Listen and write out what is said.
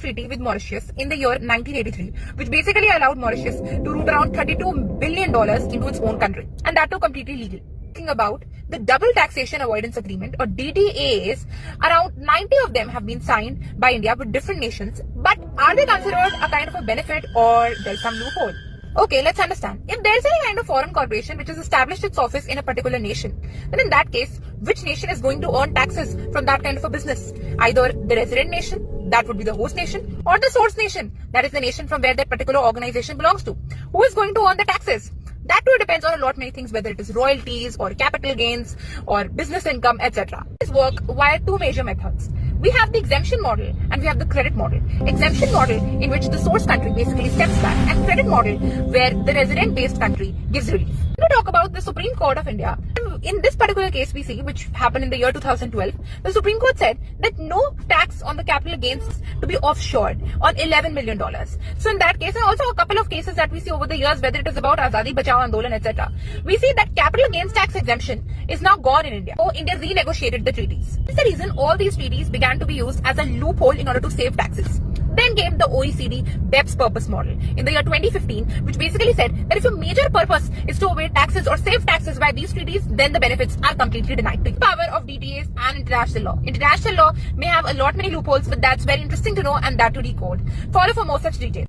treaty with Mauritius in the year 1983, which basically allowed Mauritius to route around $32 billion into its own country, and that too completely legal. Talking about the Double Taxation Avoidance Agreement or DTAs, around 90 of them have been signed by India with different nations, but are they considered a kind of a benefit or there's some loophole? Okay, let's understand. If there's any kind of foreign corporation which has established its office in a particular nation, then in that case, which nation is going to earn taxes from that kind of a business? Either the resident nation, that would be the host nation, or the source nation, that is the nation from where that particular organization belongs to. Who is going to earn the taxes? That too depends on a lot many things, whether it is royalties or capital gains or business income, etc. This work via two major methods. We have the exemption model and we have the credit model. Exemption model in which the source country basically steps back, and credit model where the resident based country gives relief. To talk about the Supreme Court of India, in this particular case we see, which happened in the year 2012, the Supreme Court said that no tax on the capital gains to be offshored on $11 million. So in that case, and also a couple of cases that we see over the years, whether it is about Azadi Bachao Andolan, etc., we see that capital gains tax exemption is now gone in India. So India renegotiated the treaties. This is the reason all these treaties began to be used as a loophole in order to save taxes. Then came the OECD BEPS purpose model in the year 2015, which basically said that if your major purpose is to evade taxes or save taxes by these treaties, then the benefits are completely denied to you. Power of DTAs and international law. International law may have a lot many loopholes, but that's very interesting to know and that to decode. Follow for more such details.